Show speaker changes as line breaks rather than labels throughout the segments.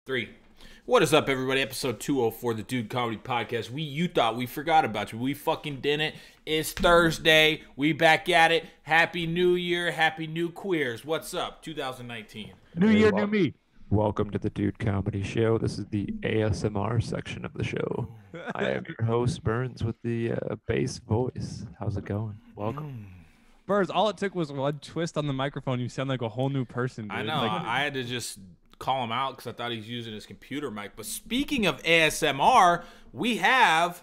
Three. What is up, everybody? Episode 204, the Dude Comedy Podcast. You thought we forgot about you. We fucking didn't. It's Thursday. We back at it. Happy New Year. Happy New Queers. What's up, 2019?
New year, new me. Welcome to the Dude Comedy Show. This is the ASMR section of the show. I am your host, Burns, with the bass voice. How's it going? Welcome.
Burns, all it took was one twist on the microphone. You sound like a whole new person, dude.
I know. I had to just call him out because I thought he's using his computer mic. But speaking of ASMR, we have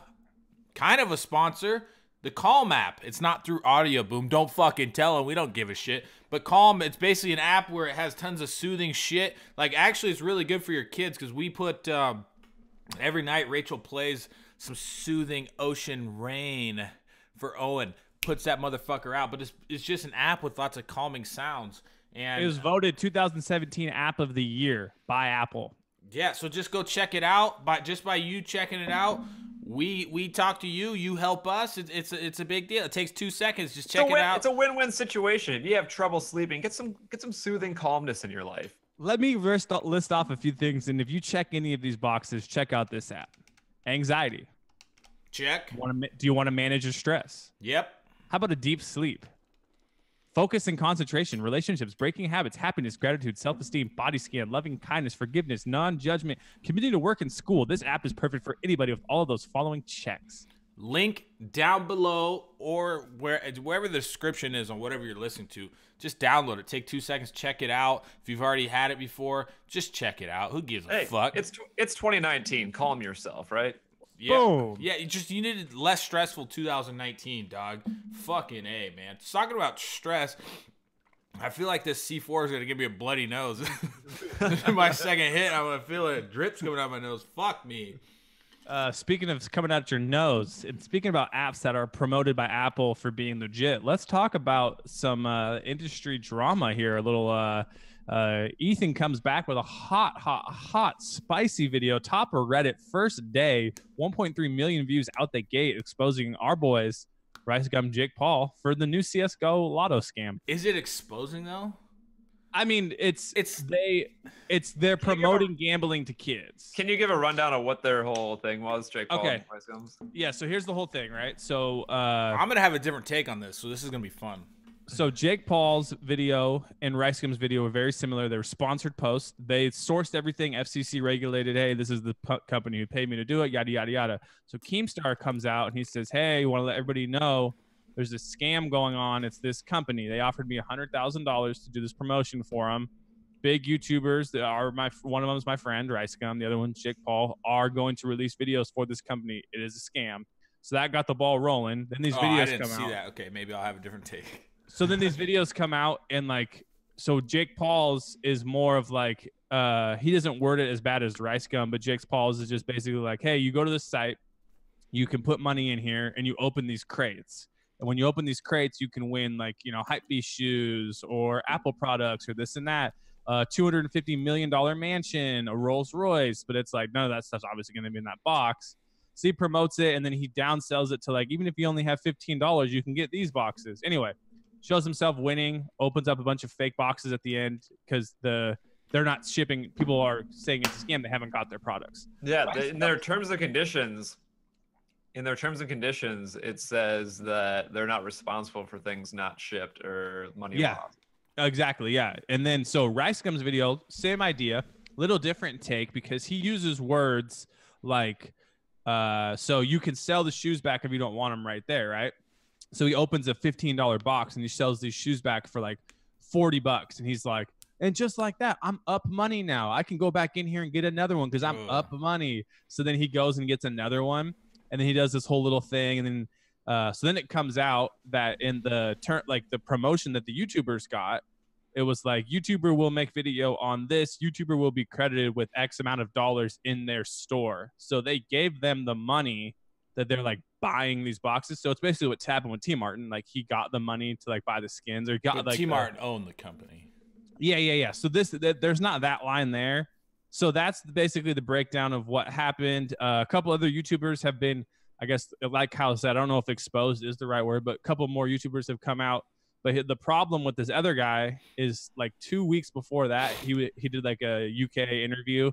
kind of a sponsor, the Calm app. It's not through Audio Boom. Don't fucking tell him. We don't give a shit. But Calm, it's basically an app where it has tons of soothing shit. Like, actually, it's really good for your kids because we put every night Rachel plays some soothing ocean rain for Owen. Puts that motherfucker out. But it's just an app with lots of calming sounds. And
it was voted 2017 App of the Year by Apple.
Yeah, so just go check it out. Just by you checking it out, we talk to you. You help us. It's a big deal. It takes 2 seconds. Just check it out.
It's a win-win situation. If you have trouble sleeping, get some soothing calmness in your life.
Let me list off a few things, and if you check any of these boxes, check out this app. Anxiety.
Check.
Do you want to manage your stress?
Yep.
How about a deep sleep? Focus and concentration, relationships, breaking habits, happiness, gratitude, self-esteem, body scan, loving kindness, forgiveness, non-judgment, community to work and school. This app is perfect for anybody with all of those following checks.
Link down below or wherever the description is on whatever you're listening to. Just download it. Take 2 seconds. Check it out. If you've already had it before, just check it out. Who gives a fuck?
It's 2019. Calm yourself, right?
Yeah.
Boom.
Yeah, you needed less stressful 2019, dog. Fucking A, man. Talking about stress, I feel like this C4 is going to give me a bloody nose. My second hit, I'm going to feel it. Drips coming out my nose. Fuck me.
Speaking of coming out your nose, and speaking about apps that are promoted by Apple for being legit, let's talk about some industry drama here. A little Ethan comes back with a hot, spicy video. Top of Reddit, first day, 1.3 million views out the gate, exposing our boys, Rice Gum, Jake Paul, for the new CSGO lotto scam.
Is it exposing, though?
I mean, they're promoting gambling to kids.
Can you give a rundown of what their whole thing was, Jake Paul?
Okay.
And
Yeah, so here's the whole thing, right? So
I'm going to have a different take on this, so this is going to be fun.
So Jake Paul's video and Rice Gum's video were very similar. They were sponsored posts. They sourced everything FCC regulated. Hey, this is the company who paid me to do it, yada, yada, yada. So Keemstar comes out and he says, hey, you want to let everybody know there's a scam going on. It's this company. They offered me $100,000 to do this promotion for them. Big YouTubers that are one of them is my friend, Rice Gum. The other one's Jake Paul, are going to release videos for this company. It is a scam. So that got the ball rolling. Then these videos
I didn't
come
see
out.
that. Okay, maybe I'll have a different take.
So then these videos come out and so Jake Paul's is more of like, he doesn't word it as bad as Rice Gum, but Jake Paul's is just basically like, hey, you go to this site, you can put money in here and you open these crates. And when you open these crates, you can win Hypebeast shoes or Apple products or this and that. $250 million mansion, a Rolls Royce, but it's like none of that stuff's obviously going to be in that box. So he promotes it and then he downsells it to even if you only have $15, you can get these boxes. Anyway, shows himself winning, opens up a bunch of fake boxes at the end because they're not shipping. People are saying it's a scam. They haven't got their products.
Yeah, in their terms and conditions, it says that they're not responsible for things not shipped or money lost.
Exactly. Yeah. And then so Rice Gum's video, same idea, little different take because he uses words like, so you can sell the shoes back if you don't want them right there, right? So he opens a $15 box and he sells these shoes back for $40. And he's like, and just like that, I'm up money now. I can go back in here and get another one because I'm up money. So then he goes and gets another one. And then he does this whole little thing. And then, so then it comes out that in the the promotion that the YouTubers got, it was like YouTuber will make video on this. YouTuber will be credited with X amount of dollars in their store. So they gave them the money that they're buying these boxes. So it's basically what's happened with T Martin. He got the money to buy the skins or got
T Martin owned the company.
Yeah. So there's not that line there. So that's basically the breakdown of what happened. A couple other YouTubers have been, I guess, like Kyle said, I don't know if exposed is the right word, but a couple more YouTubers have come out. But the problem with this other guy is 2 weeks before that, he did a UK interview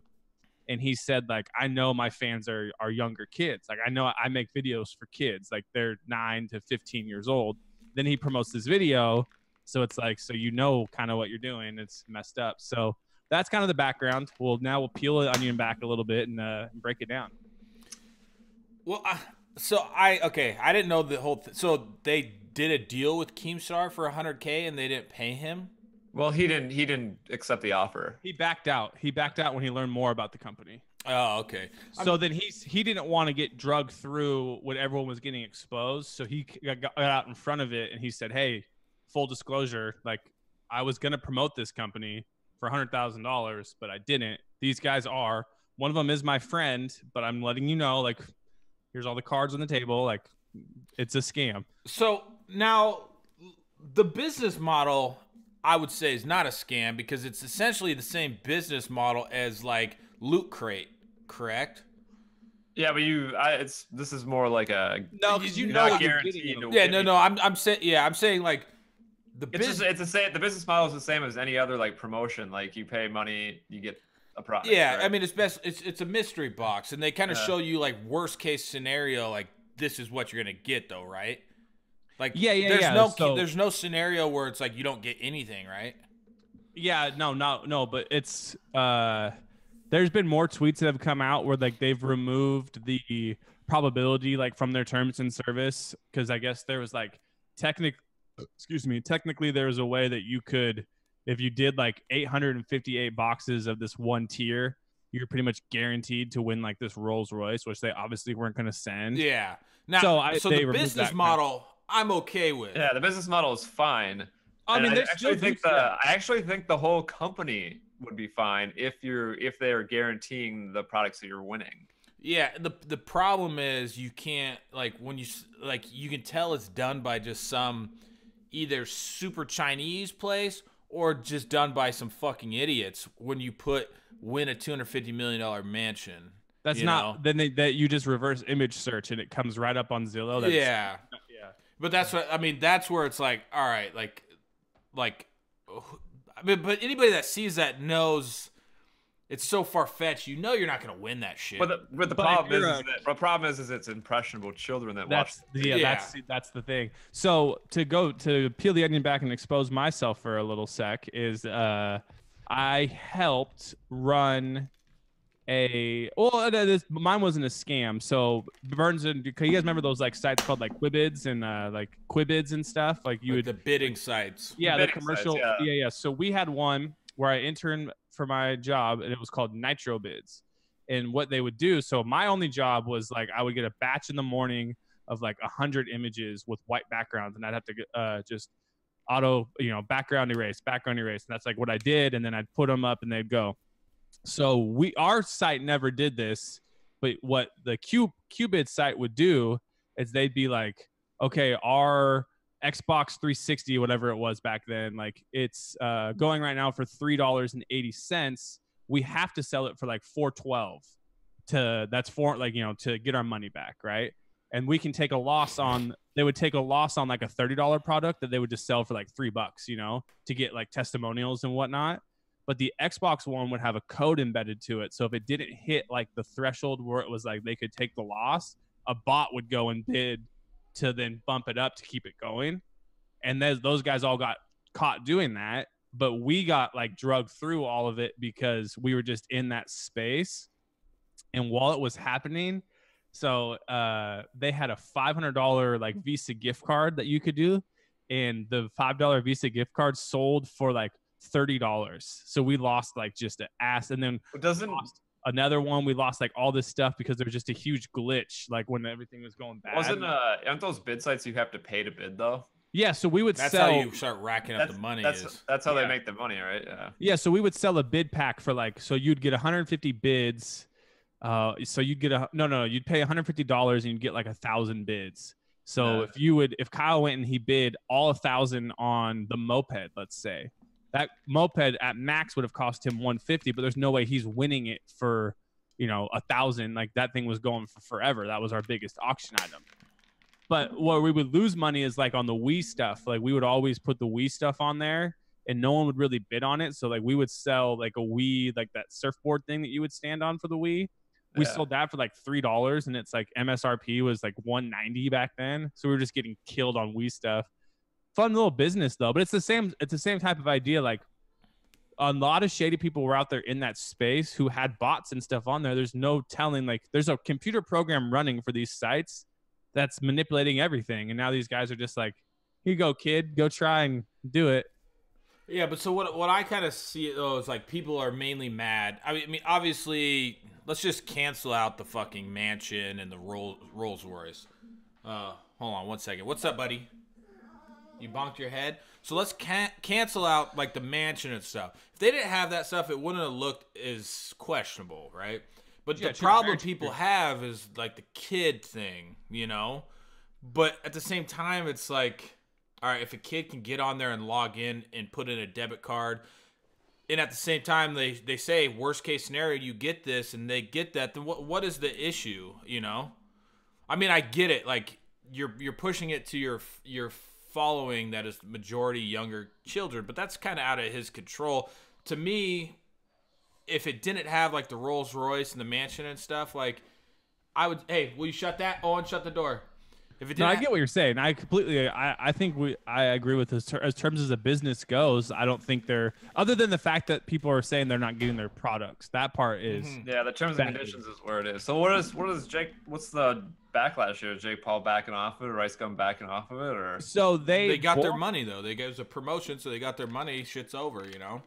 And he said, like, I know my fans are younger kids. Like, I know I make videos for kids. Like, they're 9 to 15 years old. Then he promotes this video. So it's like, so you know kind of what you're doing. It's messed up. So that's kind of the background. We'll peel the onion back a little bit and break it down.
Well, I didn't know the whole so they did a deal with Keemstar for $100K and they didn't pay him?
Well, he didn't accept the offer.
He backed out. He backed out when he learned more about the company.
Oh, okay.
So then he didn't want to get drugged through when everyone was getting exposed. So he got out in front of it and he said, hey, full disclosure, like I was going to promote this company for $100,000, but I didn't. These guys are. One of them is my friend, but I'm letting you know, like, here's all the cards on the table. Like, it's a scam.
So now the business model, I would say, is not a scam because it's essentially the same business model as like Loot Crate, correct?
Yeah, but this is more like a
No, because you
you're
know
not
what you're
guaranteed
getting.
to
Yeah,
win.
no. I'm saying like the
It's
business.
just, it's the same. The business model is the same as any other like promotion. Like you pay money, you get a product.
Yeah,
right?
I mean it's a mystery box, and they kind of
Yeah.
show you like worst case scenario, like this is what you're gonna get though, right? Like there's no scenario where it's like you don't get anything, right?
Yeah, no, but it's there's been more tweets that have come out where like they've removed the probability like from their terms and service because I guess there was like technically there was a way that you could, if you did like 858 boxes of this one tier, you're pretty much guaranteed to win like this Rolls Royce, which they obviously weren't going to send.
Yeah. Now, so
they
the
removed
business
that
model, I'm okay with.
Yeah, the business model is fine.
I
And
mean,
I
there's
actually
still
think I actually think the whole company would be fine if they are guaranteeing the products that you're winning.
Yeah, the problem is you can't like when you can tell it's done by just some either super Chinese place or just done by some fucking idiots when you win a $250 million mansion.
That's not
know?
then that you just reverse image search and it comes right up on Zillow. That's,
Yeah.
yeah.
But that's what I mean. That's where it's like, all right, like, I mean, but anybody that sees that knows it's so far fetched. You know, you're not gonna win that shit.
But the problem is it's impressionable children that watch.
That's the thing. So to peel the onion back and expose myself for a little sec is I helped run mine wasn't a scam. So Burns, you guys remember those like sites called like Quibids and like Quibids and stuff? Like you would
the bidding sites.
Yeah,
The
the
bidding
commercial.
sites,
Yeah. So we had one where I interned for my job, and it was called Nitro Bids. And what they would do, so my only job was like I would get a batch in the morning of like 100 images with white backgrounds, and I'd have to just auto, background erase, and that's like what I did, and then I'd put them up, and they'd go. So our site never did this, but what the Qbid site would do is they'd be like, okay, our Xbox 360, whatever it was back then, like it's going right now for $3.80. We have to sell it for like $4.12 to get our money back, right? And we can take a loss on. They would take a loss on like a $30 product that they would just sell for like $3, to get like testimonials and whatnot. But the Xbox One would have a code embedded to it. So if it didn't hit like the threshold where it was like they could take the loss, a bot would go and bid to then bump it up to keep it going. And those guys all got caught doing that. But we got like drugged through all of it because we were just in that space. And while it was happening, so they had a $500 like Visa gift card that you could do. And the $5 Visa gift card sold for like $30. So we lost like just an ass. And then lost another one. We lost like all this stuff because there was just a huge glitch, like when everything was going bad.
Aren't those bid sites you have to pay to bid though?
Yeah, so we would
That's
sell.
how you start racking up the money.
That's how they make the money, right? Yeah.
Yeah, so we would sell a bid pack for like, so you'd get 150 bids. So you'd get you'd pay $150 and you'd get like 1,000 bids. So if Kyle went and he bid all 1,000 on the moped, let's say, that moped at max would have cost him $150, but there's no way he's winning it for 1,000. Like that thing was going for forever. That was our biggest auction item. But where we would lose money is like on the Wii stuff. Like we would always put the Wii stuff on there, and no one would really bid on it. So like we would sell like a Wii, like that surfboard thing that you would stand on for the Wii. We sold that for like $3, and it's like MSRP was like $190 back then. So we were just getting killed on Wii stuff. Fun little business though, but it's the same type of idea. Like a lot of shady people were out there in that space who had bots and stuff on there. There's no telling, like there's a computer program running for these sites that's manipulating everything. And now these guys are just like, here you go, kid, go try and do it.
Yeah, but so what I kind of see though is like people are mainly mad. I mean, obviously, let's just cancel out the fucking mansion and the Rolls Royce. Hold on one second. What's up, buddy? You bonked your head? So let's cancel out like the mansion and stuff. If they didn't have that stuff, it wouldn't have looked as questionable, right? But the problem people have is like the kid thing, you know? But at the same time, it's like, all right, if a kid can get on there and log in and put in a debit card, and at the same time they say worst case scenario you get this and they get that, then what is the issue, you know? I mean, I get it, like you're pushing it to your following that is majority younger children, but that's kind of out of his control. To me, if it didn't have like the Rolls Royce and the mansion and stuff, like I would, hey, will you shut that? Owen, shut the door. If it didn't
I get what you're saying. I completely, I think I agree with this. As terms as a business goes, I don't think they're, other than the fact that people are saying they're not getting their products. That part is.
Yeah, the terms and conditions is where it is. So what is Jake, what's the backlash here? Is Jake Paul backing off of it, or Rice Gum backing off of it, or?
So they
got their money though. It was a promotion, so they got their money. Shit's over, you know?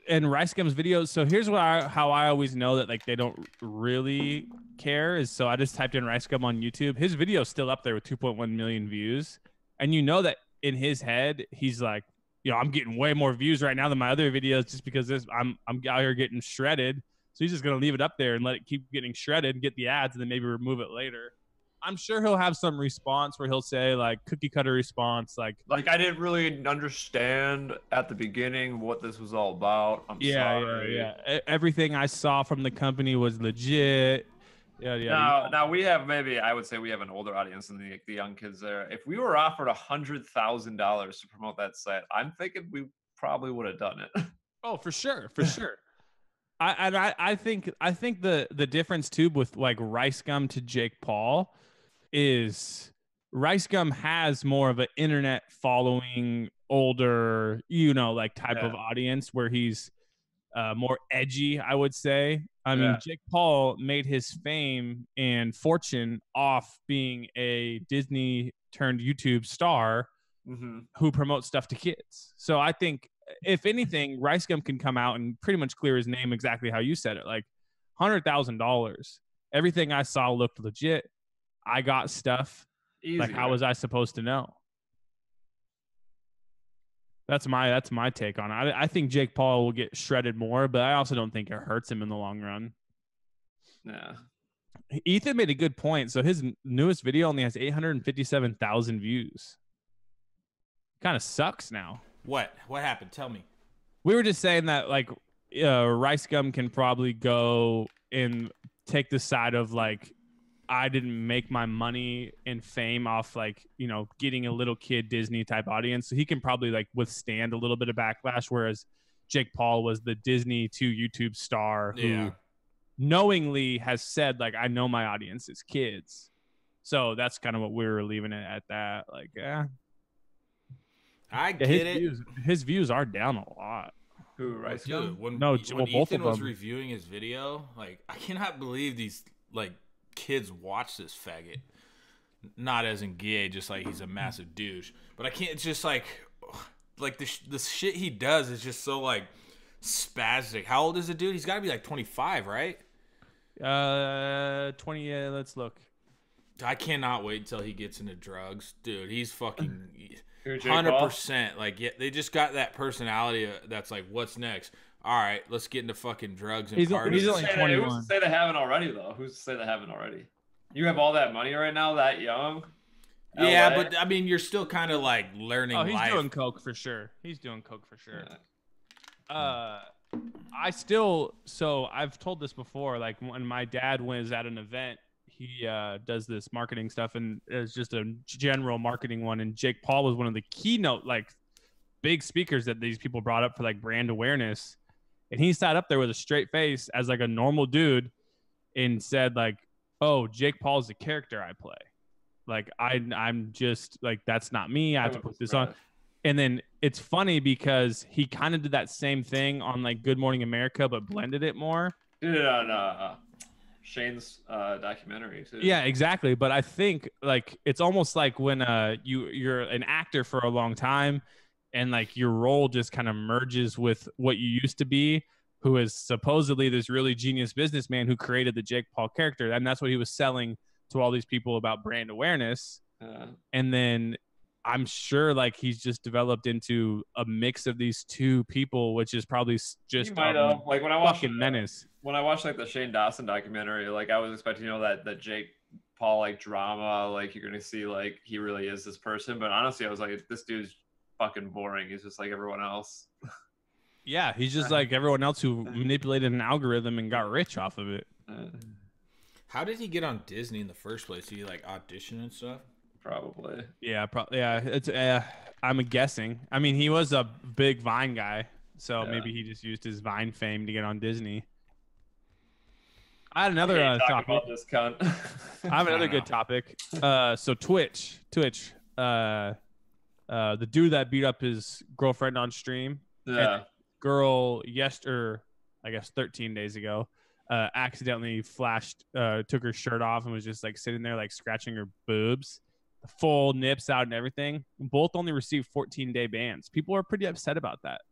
And Rice Gum's videos. So here's how I always know that like they don't really care is, so I just typed in Rice Gum on YouTube. His video's still up there with 2.1 million views, and you know that in his head he's like, you know, I'm getting way more views right now than my other videos just because I'm out here getting shredded. So he's just gonna leave it up there and let it keep getting shredded and get the ads, and then maybe remove it later. I'm sure he'll have some response where he'll say like cookie cutter response, like
I didn't really understand at the beginning what this was all about. I'm sorry.
Yeah. Everything I saw from the company was legit. Yeah.
Now we have, maybe I would say we have an older audience than the young kids there. If we were offered $100,000 to promote that site, I'm thinking we probably would have done it.
Oh, for sure. I think the difference too with like Rice Gum to Jake Paul is Rice Gum has more of an internet following, older, you know, like type of audience where he's more edgy, I would say. I mean, Jake Paul made his fame and fortune off being a Disney turned YouTube star who promotes stuff to kids. So I think if anything, Rice Gum can come out and pretty much clear his name exactly how you said it. Like $100,000. Everything I saw looked legit. I got stuff. Easy, like, how was I supposed to know? That's my take on it. I think Jake Paul will get shredded more, but I also don't think it hurts him in the long run.
Yeah.
Ethan made a good point. So his newest video only has 857,000 views. Kind of sucks now.
What happened? Tell me.
We were just saying that like Rice Gum can probably go and take the side of like, I didn't make my money and fame off like, you know, getting a little kid Disney type audience. So he can probably like withstand a little bit of backlash. Whereas Jake Paul was the Disney to YouTube star who knowingly has said like, I know my audience is kids. So that's kind of what we were leaving it at that. Like,
I get it.
His views are down a lot.
Who, Rice Gum?
When
both
Ethan
of
was
them.
reviewing his video, like, I cannot believe these like kids watch this faggot. Not as in gay, just like he's a massive douche. But I can't. It's just like the shit he does is just so like spastic. How old is the dude? He's got to be like 25, right?
20. Let's look.
I cannot wait until he gets into drugs, dude. He's fucking
100%.
Like, yeah, they just got that personality that's like, what's next? All right, let's get into fucking drugs and parties.
He's only 21.
Who's to say they haven't already, though? Who's to say they haven't already? You have all that money right now, that young?
Yeah,
LA?
but I mean, you're still kind of like learning
Oh, he's
life.
doing coke for sure.
Yeah.
So I've told this before, like when my dad was at an event, he does this marketing stuff and it's just a general marketing one. And Jake Paul was one of the keynote, like big speakers that these people brought up for like brand awareness. And he sat up there with a straight face as like a normal dude and said like, oh, Jake Paul is the character I play. Like I'm just like, that's not me. I have to put this on. And then it's funny because he kind of did that same thing on like Good Morning America, but blended it more.
Did it on Shane's documentary too.
Yeah, exactly. But I think like it's almost like when you're an actor for a long time and like your role just kind of merges with what you used to be, who is supposedly this really genius businessman who created the Jake Paul character. And that's what he was selling to all these people about brand awareness. And then I'm sure like he's just developed into a mix of these two people, which is probably just
like when I watched
menace.
When I watched like the Shane Dawson documentary, like I was expecting, that Jake Paul like drama, like you're gonna see like he really is this person. But honestly, I was like, this dude's fucking boring. He's just like everyone else.
Yeah, he's just like everyone else who manipulated an algorithm and got rich off of it.
How did he get on Disney in the first place? Did he like audition and stuff?
Probably.
Yeah, it's I'm guessing. I mean, he was a big Vine guy, so maybe he just used his Vine fame to get on Disney. I had another topic.
About this cunt.
I have another good topic. So Twitch. The dude that beat up his girlfriend on stream.
Yeah.
Girl, I guess 13 days ago, accidentally took her shirt off and was just like sitting there like scratching her boobs, full nips out and everything. Both only received 14-day bans. People are pretty upset about that.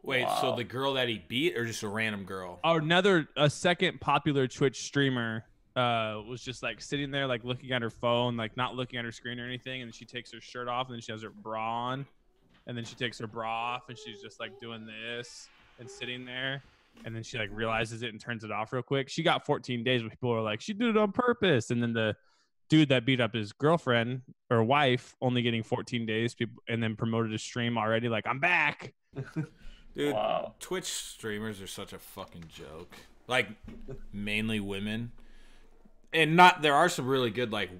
Wait, so the girl that he beat or just a random girl?
A second popular Twitch streamer was just like sitting there like looking at her phone, like not looking at her screen or anything, and she takes her shirt off and then she has her bra on, and then she takes her bra off and she's just like doing this and sitting there, and then she like realizes it and turns it off real quick. She got 14 days, but people are like, she did it on purpose. And then the dude that beat up his girlfriend or wife only getting 14 days, and then promoted a stream already like, I'm back.
Dude, Twitch streamers are such a fucking joke. Like, mainly women. And there are some really good, like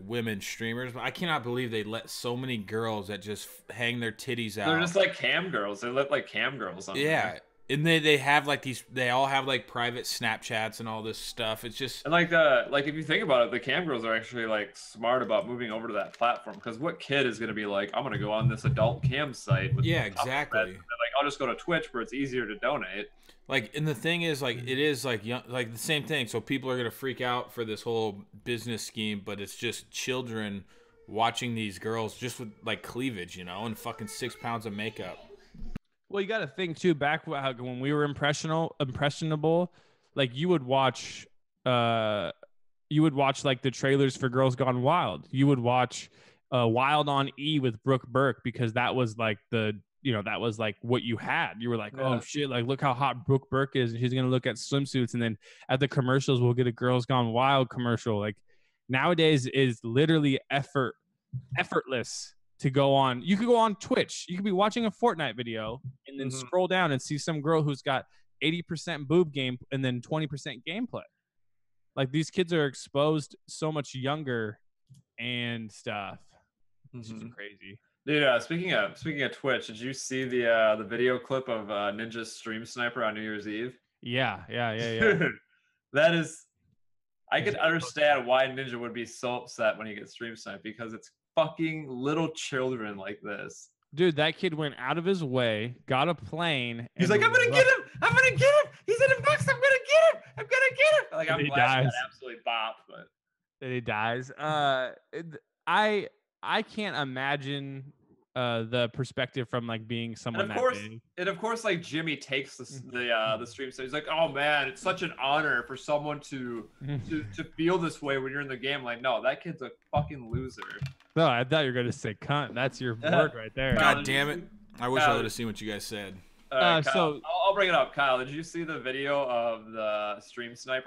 women streamers, but I cannot believe they let so many girls that just hang their titties out.
They're just like cam girls. They let like cam girls on there.
And they have like they all have like private Snapchats and all this stuff. It's just
and like if you think about it, the cam girls are actually like smart about moving over to that platform, because what kid is gonna be like, I'm gonna go on this adult cam site with
exactly.
And like I'll just go to Twitch where it's easier to donate.
Like, and the thing is, like, it is like young, like the same thing. So people are gonna freak out for this whole business scheme, but it's just children watching these girls just with like cleavage, and fucking 6 pounds of makeup.
Well, you got to think too. Back when we were impressionable, like you would watch like the trailers for Girls Gone Wild. You would watch Wild on E with Brooke Burke, because that was like that was like what you had. You were like, oh shit, like look how hot Brooke Burke is, and she's gonna look at swimsuits, and then at the commercials we'll get a Girls Gone Wild commercial. Like nowadays is literally effortless to go on. You could go on Twitch. You could be watching a Fortnite video and then scroll down and see some girl who's got 80% boob game and then 20% gameplay. Like these kids are exposed so much younger and stuff. It's just crazy.
Dude, speaking of Twitch, did you see the video clip of Ninja's stream sniper on New Year's Eve?
Yeah.
Dude, that is, I could understand why Ninja would be so upset when he gets stream sniped, because it's fucking little children like this.
Dude, that kid went out of his way, got a plane.
He's like, I'm gonna get him. I'm gonna get him. He's in a box. I'm gonna get him. I'm gonna get him. Like, I'm glad he got absolutely bopped, but
then he dies. I can't imagine the perspective from like being someone that big.
And of course, like Jimmy takes the stream, so he's like, "Oh man, it's such an honor for someone to feel this way when you're in the game." Like, no, that kid's a fucking loser.
No, I thought you were gonna say cunt. That's your word right there.
God damn it! I wish I would have seen what you guys said.
So I'll bring it up. Kyle, did you see the video of the stream sniping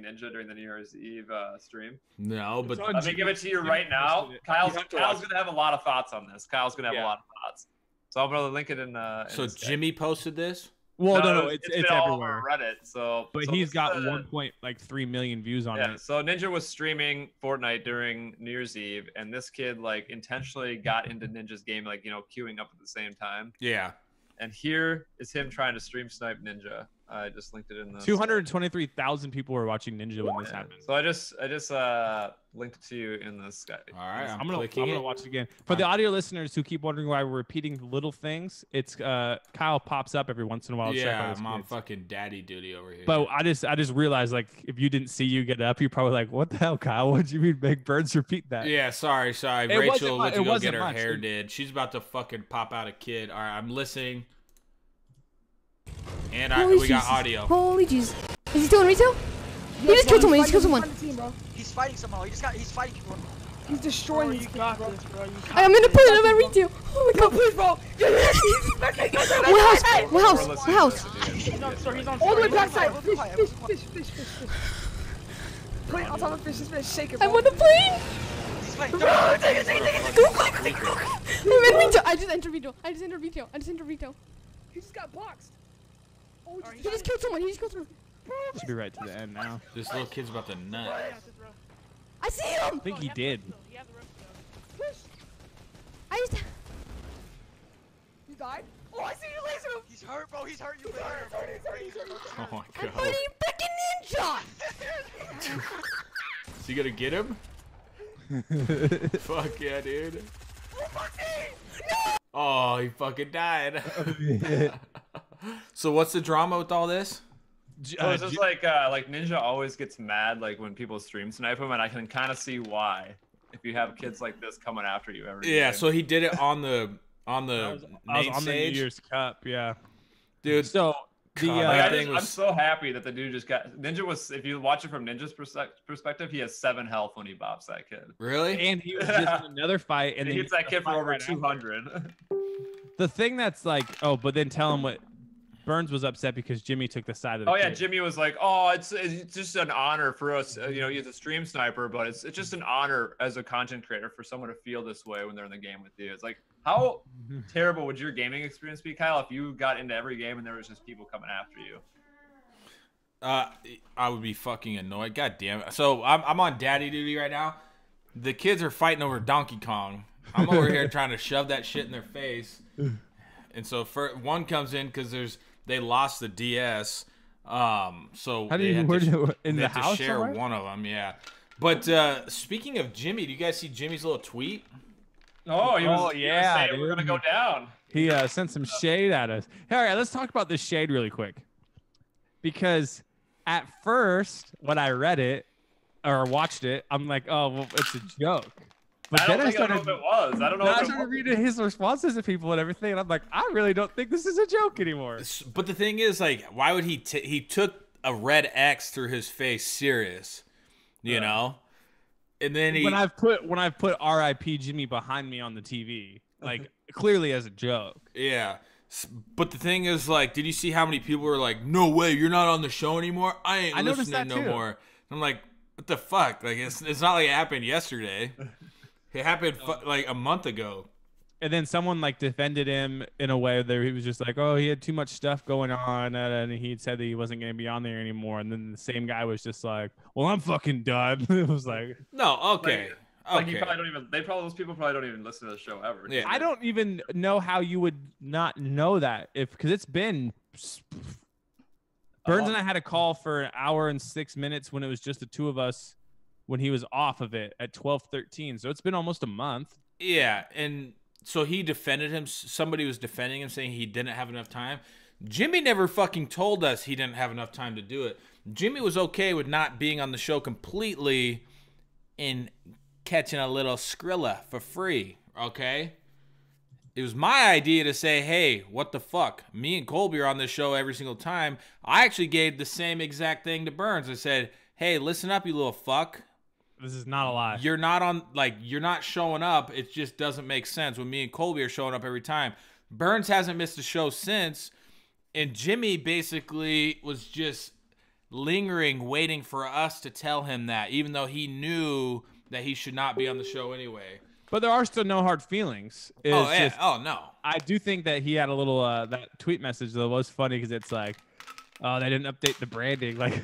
Ninja during the New Year's Eve stream?
No, but
let me give it to you right now. Kyle's gonna have a lot of thoughts on this. So I'm gonna link it in.
So Jimmy posted this.
Well, no, it's
been all over
everywhere.
Reddit. So,
But
so
he's
this
got
is,
1.3 million views on
yeah.
it.
So Ninja was streaming Fortnite during New Year's Eve, and this kid like intentionally got into Ninja's game, like queuing up at the same time.
Yeah.
And here is him trying to stream snipe Ninja. I just linked it in the
223,000 people were watching Ninja when this happened.
So I just linked it to you in the Skype.
All right.
I'm gonna
clicking it.
watch it again. For the audio listeners who keep wondering why we're repeating the little things, it's Kyle pops up every once in a while. To check on
Yeah,
his
I'm
kids.
fucking daddy duty over here.
But I just realized, like, if you didn't see you get up, you're probably like, "What the hell, Kyle? What'd you mean make Burns repeat that?"
yeah, sorry.
It
Rachel
wasn't
went to
mu- it
go
wasn't
get her
much.
hair did. She's about to fucking pop out a kid. All right, I'm listening. And we got audio.
Holy Jesus. Is he still in retail? He just killed someone. He just killed someone.
He's fighting somehow. He's fighting people.
He's destroying these
You got this, bro. You got
I'm in the plane. I'm at retail. Oh my god.
please, bro.
What house? What house? What house?
He's on store. He's on
All the way
store.
backside.
Fish. Plate on top of fish. Shake it,
I'm
bro.
on the plane.
He's fighting.
Go quick. I'm in retail. I just entered retail.
He just got boxed. Oh,
He just killed someone.
Should be right to the end now.
This little kid's about to nut.
I see him.
I think he did.
I just.
He died? Oh, I see you laser him! He's hurt, bro. He's hurt. You laser him.
Oh my
I'm
god.
fighting a freaking ninja.
Is he gonna get him? Fuck yeah, dude. Oh, he fucking died. So what's the drama with all this?
So it's just like Ninja always gets mad like when people stream snipe him, and I can kind of see why. If you have kids like this coming after you every
Yeah,
day.
so he did it on the
I was
main
on the New
stage.
Year's Cup, yeah.
Dude,
So the
God,
Like,
that thing
I'm
was-
so happy that the dude just got Ninja was. If you watch it from Ninja's perspective, he has 7 health when he bops that kid.
really?
and he was just in another fight, and
And
then
he hits that kid for over
right after.
200.
The thing that's like, oh, but then tell him what Burns was upset because Jimmy took the side of the
Oh yeah,
kid.
Jimmy was like, "Oh, it's just an honor for us. He's a stream sniper, but it's just an honor as a content creator for someone to feel this way when they're in the game with you." It's like, how terrible would your gaming experience be, Kyle, if you got into every game and there was just people coming after you?
I would be fucking annoyed. God damn it. So I'm on daddy duty right now. The kids are fighting over Donkey Kong. I'm over here trying to shove that shit in their face. And so one comes in because they lost the DS. So
How do
they
you
had
where
to,
do you- in
they
the
had to
house
share
somewhere?
one of them, yeah. But speaking of Jimmy, do you guys see Jimmy's little tweet?
Oh, he was
yeah,
saying we're
dude.
gonna go down.
He sent some shade at us. All right, let's talk about this shade really quick. Because at first, when I read it or watched it, I'm like, oh, well, it's a joke. But
I
then
don't
I
think I know
started,
if it was. I don't know.
then I
If it
started
was.
reading his responses to people and everything, and I'm like, I really don't think this is a joke anymore.
But the thing is, like, why would he took a red X through his face serious, you know? And then he
When I've put R.I.P. Jimmy behind me on the TV, like clearly as a joke.
yeah. But the thing is, like, did you see how many people were like, "No way, you're not on the show anymore. I ain't
I noticed
listening
that
no
too.
more." And I'm like, what the fuck? Like, it's not like it happened yesterday. It happened like a month ago.
And then someone like defended him in a way that he was just like, oh, he had too much stuff going on, and he said that he wasn't going to be on there anymore. And then the same guy was just like, well, I'm fucking done. It was like,
No, okay.
Like you
Okay.
probably don't even. Those people probably don't even listen to the show ever.
Yeah.
I don't even know how you would not know that because it's been. Burns and I had a call for an hour and 6 minutes when it was just the two of us when he was off of it at 12:13. So it's been almost a month.
Yeah, and so he defended him. Somebody was defending him, saying he didn't have enough time. Jimmy never fucking told us he didn't have enough time to do it. Jimmy was okay with not being on the show completely and catching a little Skrilla for free, okay? It was my idea to say, hey, what the fuck? Me and Colby are on this show every single time. I actually gave the same exact thing to Burns. I said, hey, listen up, you little fuck.
This is not a lie.
You're not showing up. It just doesn't make sense when me and Colby are showing up every time. Burns hasn't missed a show since, and Jimmy basically was just lingering, waiting for us to tell him that, even though he knew that he should not be on the show anyway.
But there are still no hard feelings. It's
Oh yeah.
just,
Oh no.
I do think that he had a little that tweet message that was funny because it's like, oh, they didn't update the branding. Like,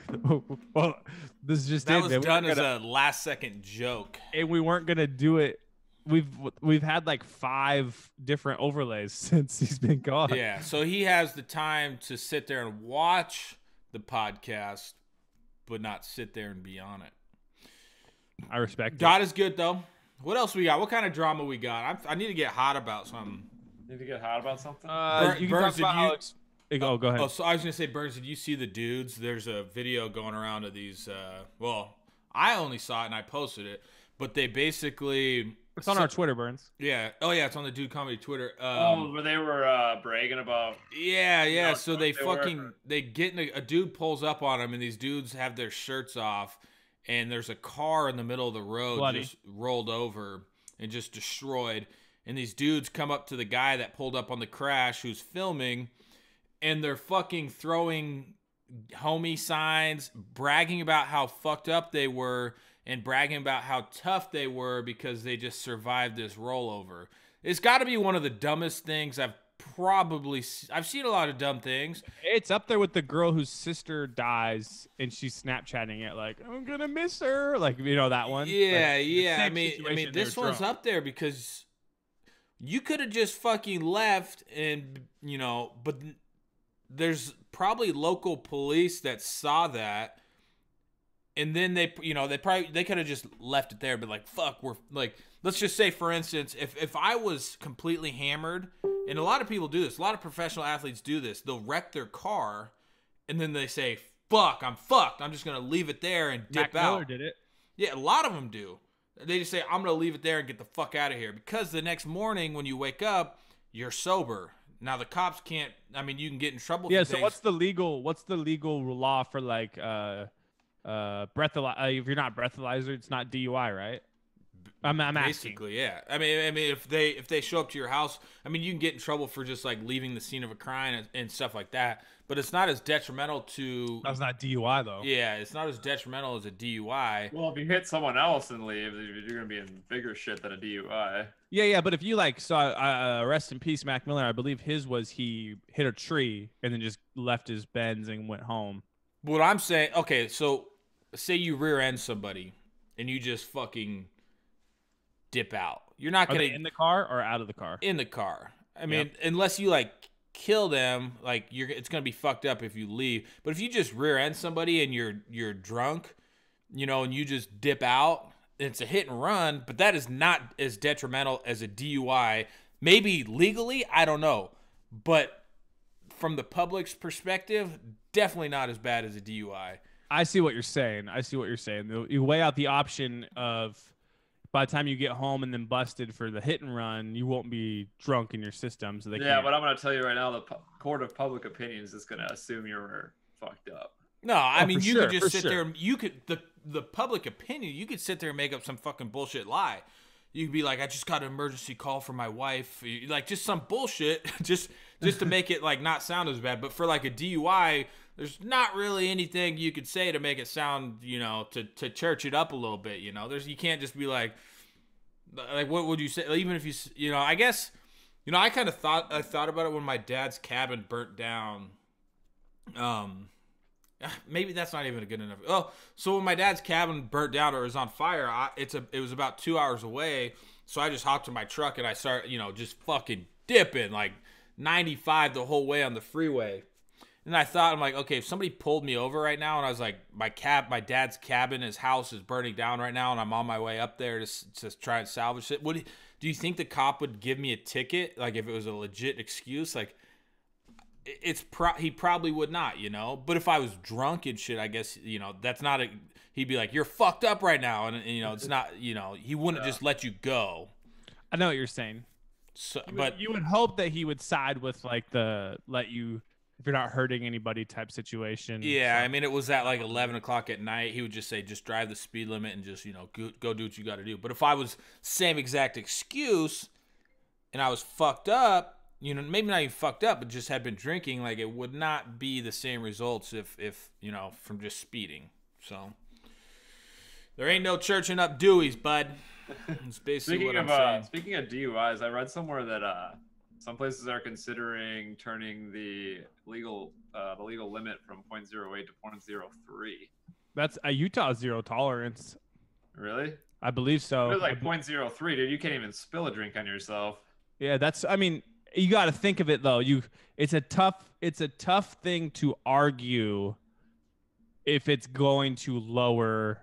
well, this is just
That
it,
was
man.
done as a last second joke.
And we weren't gonna do it. We've had like 5 different overlays since he's been gone.
Yeah. So he has the time to sit there and watch the podcast, but not sit there and be on it.
I respect
God is good though. What else we got? What kind of drama we got? I need to get hot about something.
Need to get hot about something?
it. You can
Burns,
talk about
did you-
Alex. Oh, go ahead.
Oh, so I was gonna say, Burns, did you see the dudes? There's a video going around of these. Well, I only saw it and I posted it, but they basically.
It's on our Twitter, Burns.
Yeah. Oh yeah, it's on the Dude Comedy Twitter.
where they were bragging about.
Yeah.
know,
So
what
they
they were.
fucking they get in a dude pulls up on them, and these dudes have their shirts off, and there's a car in the middle of the road
Bloody.
just rolled over and just destroyed. And these dudes come up to the guy that pulled up on the crash who's filming, and they're fucking throwing homie signs, bragging about how fucked up they were, and bragging about how tough they were because they just survived this rollover. It's got to be one of the dumbest things I've seen a lot of dumb things.
It's up there with the girl whose sister dies and she's Snapchatting it like, I'm gonna miss her. Like, you know, that one.
Yeah,
Like,
yeah. I
same
mean,
situation, they
this
were
one's
drunk.
up there because you could have just fucking left, and but there's probably local police that saw that, and then they could have just left it there, but like, fuck, we're like, let's just say, for instance, if I was completely hammered, and a lot of people do this, a lot of professional athletes do this, they'll wreck their car, and then they say, fuck, I'm fucked, I'm just gonna leave it there and dip
Mac Miller
out.
did it.
Yeah, a lot of them do. They just say, I'm going to leave it there and get the fuck out of here. Because the next morning when you wake up, you're sober. Now, the cops can't, you can get in trouble
Yeah.
for
So
things.
what's the legal law for like if you're not breathalyzer, it's not DUI, right? I'm asking.
Basically, yeah. I mean, if they show up to your house, you can get in trouble for just like leaving the scene of a crime and stuff like that. But it's not as detrimental to.
That's not DUI though.
Yeah, it's not as detrimental as a DUI.
Well, if you hit someone else and leave, you're gonna be in bigger shit than a DUI.
Yeah. But if you like saw rest in peace, Mac Miller, I believe his was he hit a tree and then just left his Benz and went home.
What I'm saying, okay, so say you rear end somebody and you just fucking dip out. You're not
Are
gonna
they in the car or out of the car?
in the car. Unless you like kill them, like it's gonna be fucked up if you leave. But if you just rear end somebody and you're drunk, and you just dip out, it's a hit and run. But that is not as detrimental as a DUI. Maybe legally, I don't know, but from the public's perspective, definitely not as bad as a DUI.
I see what you're saying. You weigh out the option of by the time you get home and then busted for the hit and run, you won't be drunk in your system. So they
Yeah,
can't.
but I'm gonna tell you right now, the court of public opinion is just gonna assume you're fucked up.
No, I mean,
for
you
sure,
could just
for
sit
sure.
there. You could the public opinion. You could sit there and make up some fucking bullshit lie. You could be like, I just got an emergency call from my wife, like just some bullshit, just to make it like not sound as bad. But for like a DUI, there's not really anything you could say to make it sound, to church it up a little bit. You can't just be like what would you say? Even if I guess, I kind of thought about it when my dad's cabin burnt down. Maybe that's not even a good enough. Oh, so when my dad's cabin burnt down or was on fire, it was about 2 hours away. So I just hopped in my truck and I started, just fucking dipping like 95 the whole way on the freeway. And I thought, I'm like, okay, if somebody pulled me over right now and I was like, my dad's cabin, his house is burning down right now and I'm on my way up there to try and salvage it. Do you think the cop would give me a ticket? Like if it was a legit excuse? Like he probably would not, But if I was drunk and shit, I guess, that's not he'd be like, you're fucked up right now. And it's not, he wouldn't just let you go.
I know what you're saying.
So,
But you would hope that he would side with like the let you if you're not hurting anybody type situation.
yeah,
So-
I mean, it was at like 11 o'clock at night. He would just say, just drive the speed limit and just, go do what you got to do. But if I was same exact excuse and I was fucked up, maybe not even fucked up, but just had been drinking, like it would not be the same results if from just speeding. So there ain't no churching up Dewey's, bud. It's basically what I'm saying.
Speaking of DUIs, I read somewhere that some places are considering turning the legal limit from 0.08 to 0.03.
That's a Utah zero tolerance.
Really?
I believe so.
It was like 0.03, dude. You can't even spill a drink on yourself.
Yeah, that's. I mean, you got to think of it though. It's a tough thing to argue if it's going to lower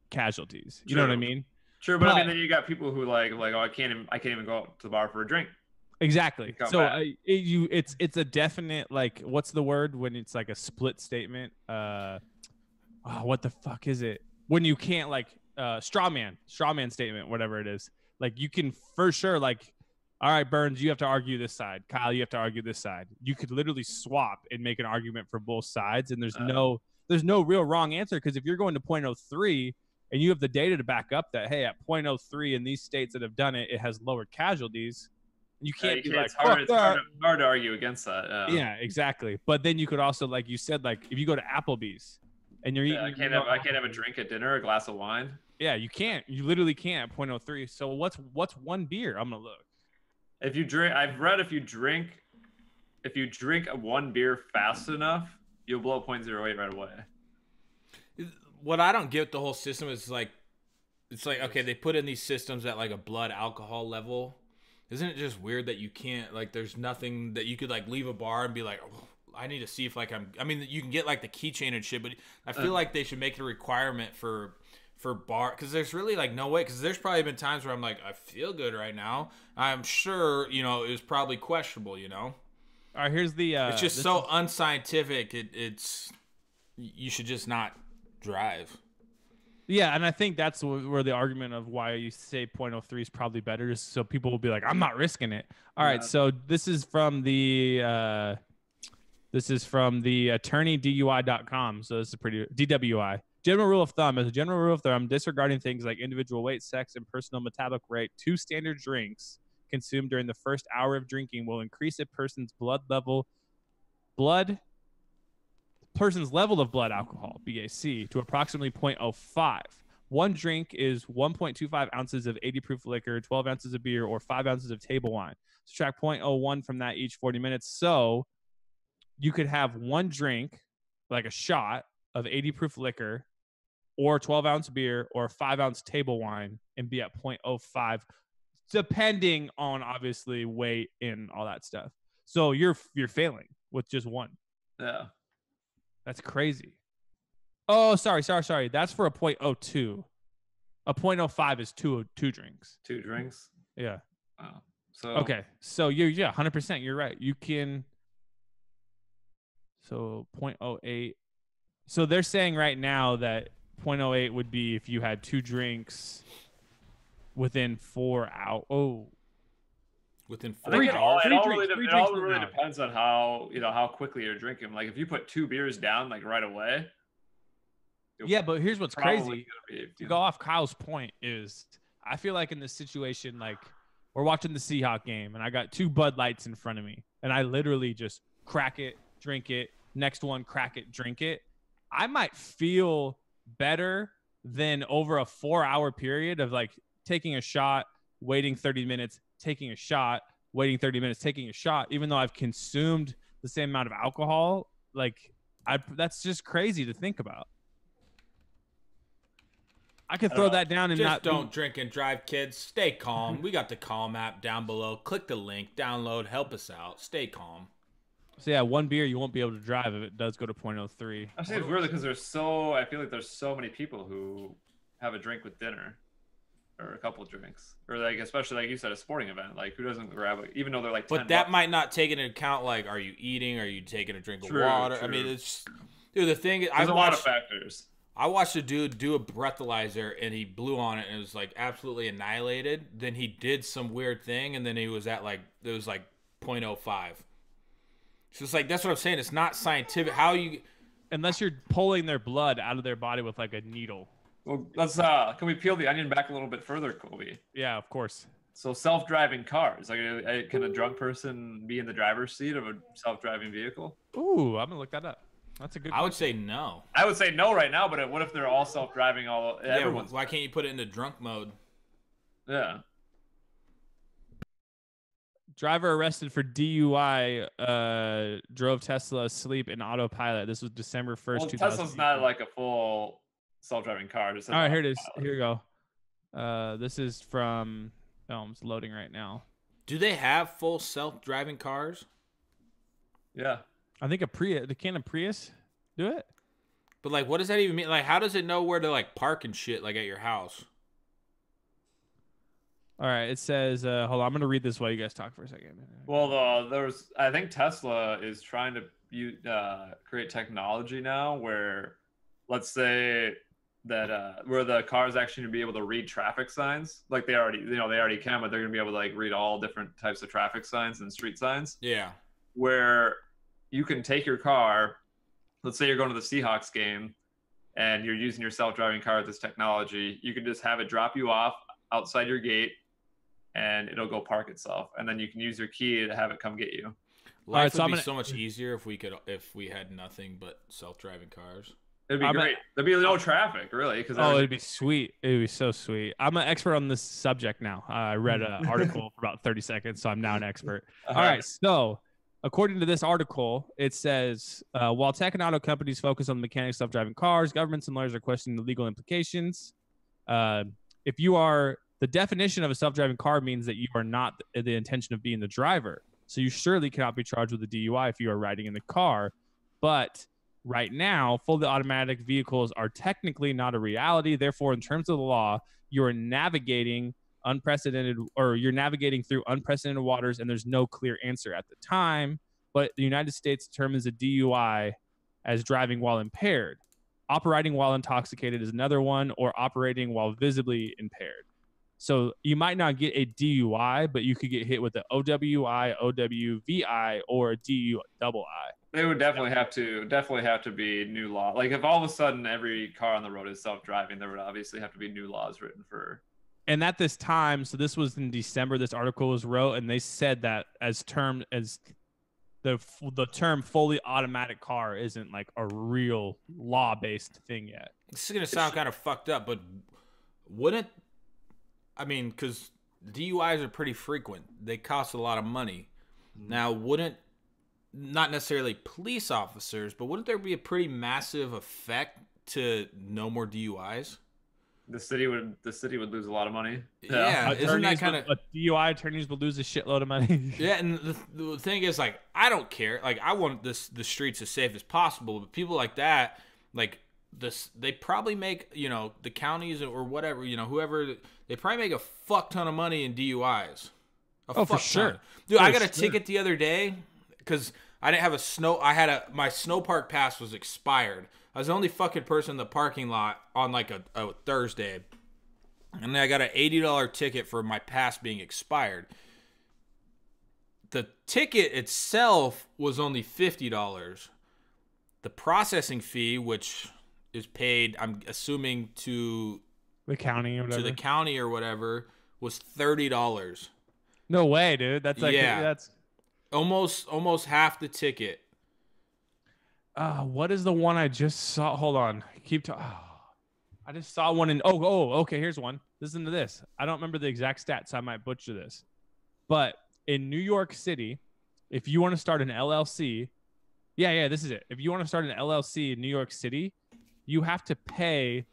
casualties. You know what I mean?
True, but I mean, then you got people who like, oh, I can't even go out to the bar for a drink.
Exactly. So it's a definite, like, what's the word when it's like a split statement? What the fuck is it? When you can't, like, straw man statement, whatever it is. Like, you can for sure, like, all right, Burns, you have to argue this side. Kyle, you have to argue this side. You could literally swap and make an argument for both sides, and there's no real wrong answer, because if you're going to 0.03 and you have the data to back up that, hey, at 0.03 in these states that have done it, it has lower casualties. You can't be like,
it's hard to argue against that.
Yeah, exactly. But then you could also, like you said, like if you go to Applebee's and you're eating,
I can't have a drink at dinner, a glass of wine.
Yeah, you can't. You literally can't at 0.03. So what's one beer? I'm gonna look.
If you drink, I've read if you drink one beer fast enough, you'll blow 0.08 right away.
What I don't get with the whole system is like, it's like, okay, they put in these systems at like a blood alcohol level. Isn't it just weird that you can't, like, there's nothing that you could like leave a bar and be like, oh, I need to see if like I mean, you can get like the keychain and shit, but I feel like they should make it a requirement for bar, because there's really like no way, because there's probably been times where I'm like, I feel good right now. I'm sure, it was probably questionable,
All right, here's the
it's just so unscientific. It's you should just not drive.
Yeah, and I think that's where the argument of why you say 0.03 is probably better, is so people will be like, I'm not risking it. All right, so this is from the attorneydui.com. So this is pretty DWI. General rule of thumb. As a general rule of thumb, disregarding things like individual weight, sex, and personal metabolic rate, 2 standard drinks consumed during the first hour of drinking will increase a person's level of blood alcohol, BAC, to approximately 0.05. One drink is 1.25 ounces of 80 proof liquor, 12 ounces of beer, or 5 ounces of table wine. Subtract 0.01 from that each 40 minutes. So you could have one drink, like a shot of 80 proof liquor, or 12-ounce beer, or 5-ounce table wine, and be at 0.05, depending on obviously weight and all that stuff. So you're failing with just one.
Yeah.
That's crazy. Oh, sorry. That's for a 0.02. A 0.05 is two drinks.
2 drinks?
Yeah.
Wow. So
okay. So you're 100%. You're right. You can. So 0.08. So they're saying right now that 0.08 would be if you had 2 drinks within 4 hours. Oh.
Within 4
hours. It all really depends on how quickly you're drinking. Like if you put 2 beers down like right away.
Yeah, but here's what's crazy. To go off Kyle's point is, I feel like in this situation, like we're watching the Seahawks game and I got 2 Bud Lights in front of me and I literally just crack it, drink it, next one, crack it, drink it. I might feel better than over a 4-hour period of like taking a shot, waiting 30 minutes, taking a shot, waiting 30 minutes, taking a shot, even though I've consumed the same amount of alcohol. Like that's just crazy to think about. I could throw that down and
just don't drink and drive, kids. Stay calm. We got the Calm app down below. Click the link, download, help us out. Stay calm.
So yeah, 1 beer you won't be able to drive if it does go to 0.03.
I think it's weird because I feel like there's so many people who have a drink with dinner, or a couple of drinks, or like especially like you said, a sporting event. Like who doesn't grab it, even though they're like.
But that might not take into account like, are you eating? Are you taking a drink of water?
True.
I mean, it's dude. The thing is,
there's a lot of factors.
I watched a dude do a breathalyzer and he blew on it and it was like absolutely annihilated. Then he did some weird thing and then he was at like, it was like 0.05. So it's like, that's what I'm saying. It's not scientific.
Unless you're pulling their blood out of their body with like a needle.
Well, let's can we peel the onion back a little bit further, Colby?
Yeah, of course.
So self-driving cars, like can a drunk person be in the driver's seat of a self-driving vehicle?
Ooh, I'm gonna look that up. That's a good question.
I would say no.
I would say no right now, but what if they're all self-driving?
Why can't you put it into drunk mode?
Yeah.
Driver arrested for DUI. Drove Tesla asleep in autopilot. This was December 1st.
Well, Tesla's not like a full self-driving car. Just
All right, here it is. Here we go. This is from. Oh, it's loading right now.
Do they have full self-driving cars?
Yeah.
I think a Prius. Can a Prius do it?
But like, what does that even mean? Like, how does it know where to like park and shit like at your house?
All right, it says. Hold on, I'm gonna read this while you guys talk for a second.
Well, I think Tesla is trying to create technology now where, let's say that where the car is actually going to be able to read traffic signs, like they already can, but they're going to be able to like read all different types of traffic signs and street signs.
Yeah.
Where you can take your car, let's say you're going to the Seahawks game, and you're using your self-driving car with this technology, you can just have it drop you off outside your gate, and it'll go park itself, and then you can use your key to have it come get you.
Life would be so much easier if we had nothing but self-driving cars.
It'd be great. There'd be no traffic, really.
It'd be sweet. It'd be so sweet. I'm an expert on this subject now. I read an article for about 30 seconds, so I'm now an expert. All right. So, according to this article, it says, while tech and auto companies focus on the mechanics of self-driving cars, governments and lawyers are questioning the legal implications. If you are, the definition of a self-driving car means that you are not the intention of being the driver. So you surely cannot be charged with a DUI if you are riding in the car. But right now, fully automatic vehicles are technically not a reality. Therefore, in terms of the law, you're navigating through unprecedented waters, and there's no clear answer at the time. But the United States determines a DUI as driving while impaired. Operating while intoxicated is another one, or operating while visibly impaired. So you might not get a DUI, but you could get hit with the OWI, OWVI, or a DUII.
They would definitely have to be new law. Like if all of a sudden every car on the road is self-driving, there would obviously have to be new laws written for.
And at this time, so this was in December, this article was wrote, and they said that as the term fully automatic car isn't like a real law-based thing yet.
This is gonna sound kind of fucked up, but because DUIs are pretty frequent. They cost a lot of money. Now, not necessarily police officers, but wouldn't there be a pretty massive effect to no more DUIs?
The city would lose a lot the money.
Yeah, isn't that kind of
DUI attorneys would lose a shitload of money?
Yeah, and the thing is, like, I don't care. Like, I want the streets as safe as possible, but people like that, like they probably make, the counties or whatever, whoever, they probably make a fuck ton of money in DUIs.
For sure.
Dude, I got a ticket the other day because I didn't have my snow park pass was expired. I was the only fucking person in the parking lot on like a Thursday. And then I got an $80 ticket for my pass being expired. The ticket itself was only $50. The processing fee, which is paid, I'm assuming, to
the county
or whatever, was $30.
No way, dude. That's like that's
almost half the ticket.
What is the one I just saw? Hold on. I just saw one in okay, here's one. Listen to this. I don't remember the exact stats, so I might butcher this. But in New York City, if you want to start an LLC, this is it. If you want to start an LLC in New York City, you have to pay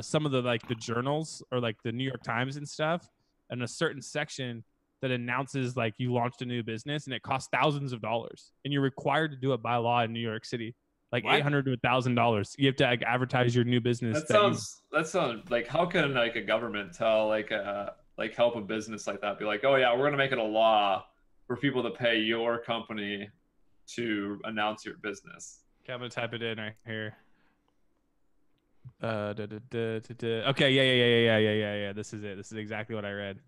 some of the journals or like the New York Times and stuff, and a certain section that announces like you launched a new business, and it costs thousands of dollars, and you're required to do it by law in New York City, like $800 to $1,000. You have to advertise your new business.
That sounds like, how can like a government tell help a business like that be like, oh yeah, we're gonna make it a law for people to pay your company to announce your business.
Okay, I'm gonna type it in right here. Okay, yeah. This is it. This is exactly what I read.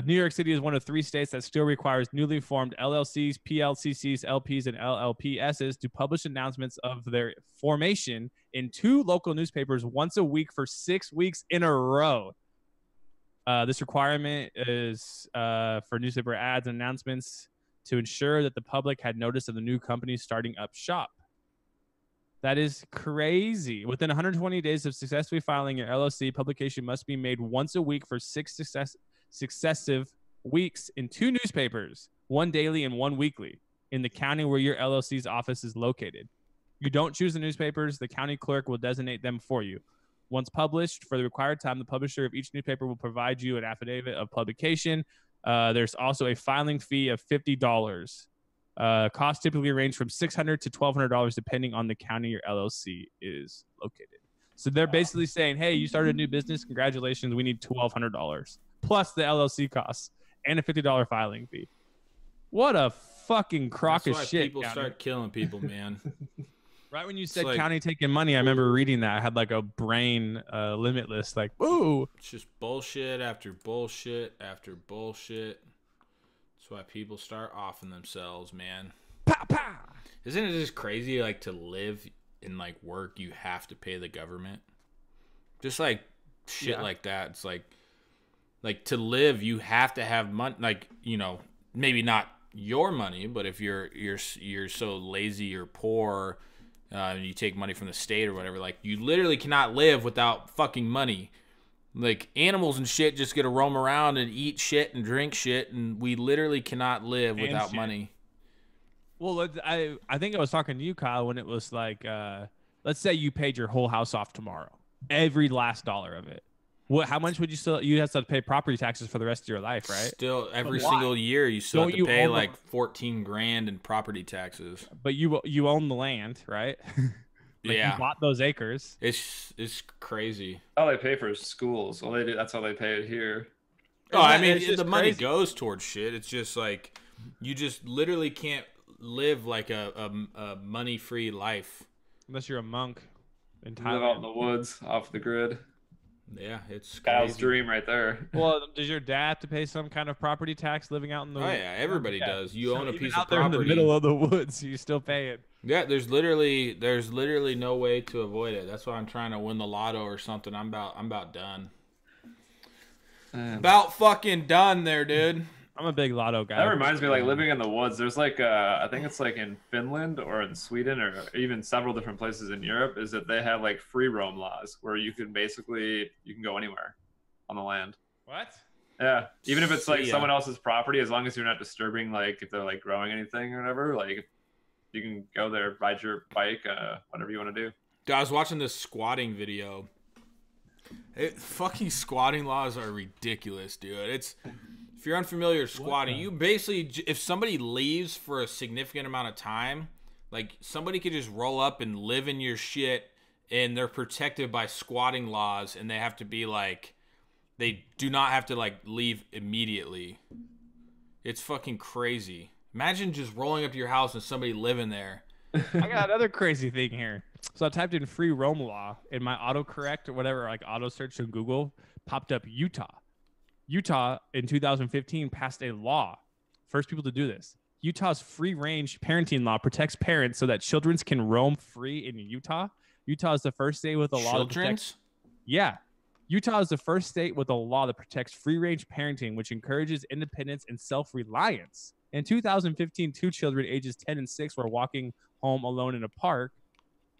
New York City is one of 3 states that still requires newly formed LLCs, PLCCs, LPs, and LLPSs to publish announcements of their formation in 2 local newspapers once a week for 6 weeks in a row. This requirement is for newspaper ads and announcements to ensure that the public had notice of the new company starting up shop. That is crazy. Within 120 days of successfully filing your LLC, publication must be made once a week for 6 successive weeks in 2 newspapers, one daily and one weekly, in the county where your LLC's office is located. You don't choose the newspapers, the county clerk will designate them for you. Once published, for the required time, the publisher of each newspaper will provide you an affidavit of publication. There's also a filing fee of $50. Costs typically range from $600 to $1,200 depending on the county your LLC is located. So they're basically saying, hey, you started a new business. Congratulations. We need $1,200 plus the LLC costs and a $50 filing fee. What a fucking crock
That's
of
why
shit.
people
county.
start killing people, man.
Right when you said
like-
county taking money, I remember reading that. I had like a brain limitless, like, ooh.
It's just bullshit after bullshit after bullshit. That's why people start offing themselves, man.
Pow, pow.
Isn't it just crazy, like, to live and, like, work, you have to pay the government? Just, like, shit
Yeah.
like that. It's like to live, you have to have money. Like, you know, maybe not your money, but if you're so lazy or poor, and you take money from the state or whatever, like, you literally cannot live without fucking money. Like, animals and shit just get to roam around and eat shit and drink shit, and we literally cannot live
And
without
shit.
money.
Well, I think I was talking to you, Kyle, when it was like, let's say you paid your whole house off tomorrow, every last dollar of it. How much would you have to pay property taxes for the rest of your life, right?
Still, every
But why?
single year, you still
Don't
have
you
to pay
own the-
like 14 grand in property taxes.
But you own the land, right? Like,
Yeah.
you bought those acres.
It's crazy.
All they pay for is schools. All they do, that's how they pay it here.
Oh, I
It's
mean,
just
the money
crazy.
goes towards shit. It's just like you just literally can't live like a money-free life.
Unless you're a monk in
Live out in
Thailand.
the woods, off the grid.
Yeah, it's
Kyle's
crazy.
dream right there.
Well, does your dad have to pay some kind of property tax living out in the
Oh yeah, everybody
Yeah.
does. You
So
own a
even
piece
out
of
there
property.
in the middle of the woods, you still pay it.
Yeah, there's literally no way to avoid it. That's why I'm trying to win the lotto or something. I'm about done. About fucking done there, dude.
I'm a big lotto guy.
That reminds me, like living in the woods. There's like, I think it's like in Finland or in Sweden or even several different places in Europe, is that they have like free roam laws where you can go anywhere on the land.
What?
Yeah, even if it's like
See ya.
someone else's property, as long as you're not disturbing, like if they're like growing anything or whatever, like you can go there, ride your bike, whatever you want to do.
Dude, I was watching this squatting video. Fucking squatting laws are ridiculous, dude. If you're unfamiliar with squatting, you basically, if somebody leaves for a significant amount of time, like somebody could just roll up and live in your shit, and they're protected by squatting laws, and they have to be like, they do not have to like leave immediately. It's fucking crazy. Imagine just rolling up to your house and somebody living there.
I got another crazy thing here. So I typed in free roam law in my autocorrect or whatever, like auto search in Google, popped up Utah. Utah in 2015 passed a law. First people to do this. Utah's free range parenting law protects parents so that children can roam free in Utah. Utah is the first state with a law that protects.
Children's?
Yeah. Utah is the first state with a law that protects free range parenting, which encourages independence and self reliance. In 2015, 2 children ages 10 and 6 were walking home alone in a park.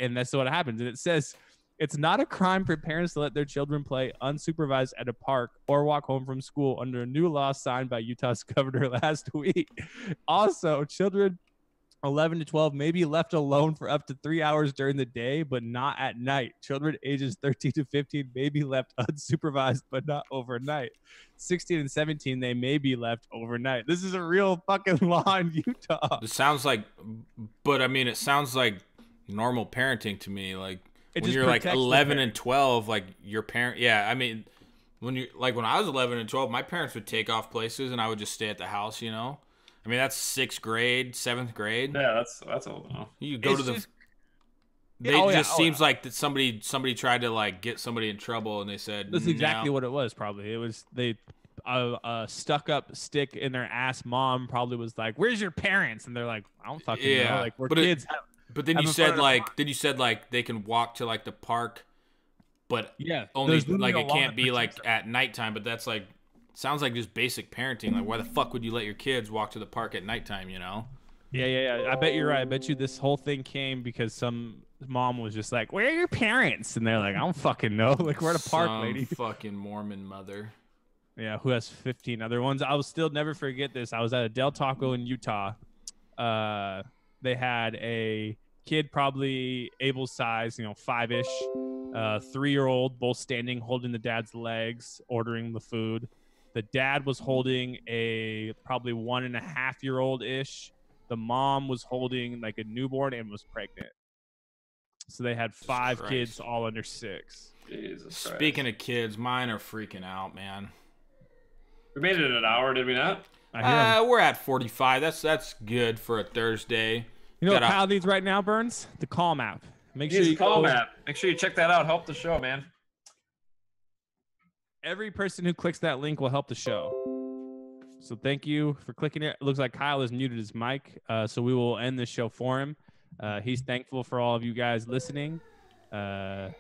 And that's what happens. And it says it's not a crime for parents to let their children play unsupervised at a park or walk home from school under a new law signed by Utah's governor last week. Also, children 11 to 12 may be left alone for up to 3 hours during the day, but not at night. Children ages 13 to 15 may be left unsupervised, but not overnight. 16 and 17, they may be left overnight. This is a real fucking law in Utah.
It sounds like, but I mean, it sounds like normal parenting to me. Like
It
when
just
you're like
protects the
11
parent.
and 12, like your parent. Yeah, I mean, when I was 11 and 12, my parents would take off places and I would just stay at the house. You know, I mean that's 6th grade, 7th grade.
Yeah, that's old enough.
You go
It's
to the.
just-
They
Yeah, oh, yeah,
just
oh,
seems like that somebody tried to like get somebody in trouble and they said
That's exactly
"No."
what it was. Probably it was they a stuck up stick in their ass mom probably was like, "Where's your parents?" And they're like, "I don't fucking
Yeah,
know. Like we're
but it-
kids."
But then
Having
you
fun
said
at a
like
park.
then you said like they can walk to like the park, but
Yeah,
only
there's literally
like
a
it
law
can't
that
be
protects
like
them.
at nighttime. But that's like sounds like just basic parenting. Like why the fuck would you let your kids walk to the park at nighttime? You know?
Yeah. I bet you're right. I bet you this whole thing came because some mom was just like, "Where are your parents?" And they're like, "I don't fucking know. Like we're at a park,
Some
lady."
fucking Mormon mother.
Yeah, who has 15 other ones. I will still never forget this. I was at a Del Taco in Utah. They had a kid probably Abel's size, 5-ish, 3-year-old, both standing, holding the dad's legs, ordering the food. The dad was holding a probably 1.5-year-old-ish. The mom was holding like a newborn and was pregnant. So they had 5 kids, all under 6.
Jesus Christ.
Speaking of kids, mine are freaking out, man.
We made it an hour, did we not?
I hear 'em.
We're at 45. That's good for a Thursday.
You know what
Gotta-
Kyle needs right now, Burns? The Calm app. Make sure
Use
you
the call
go-
map. Make sure you check that out. Help the show, man.
Every person who clicks that link will help the show. So thank you for clicking it. It looks like Kyle has muted his mic, so we will end the show for him. He's thankful for all of you guys listening.
Remember,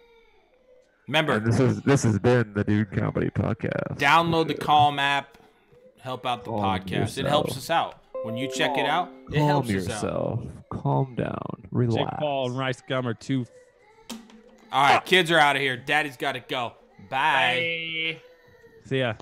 And this has been the Dude Comedy Podcast.
download the Calm app. Help out the
Calm
podcast. It
yourself.
helps us out. When you check it out, it
Calm
helps us out.
yourself. Calm down.
Jake
Relax.
Paul and Rice Gum are 2.
All right, kids are out of here. Daddy's got to go. Bye.
Bye.
See ya.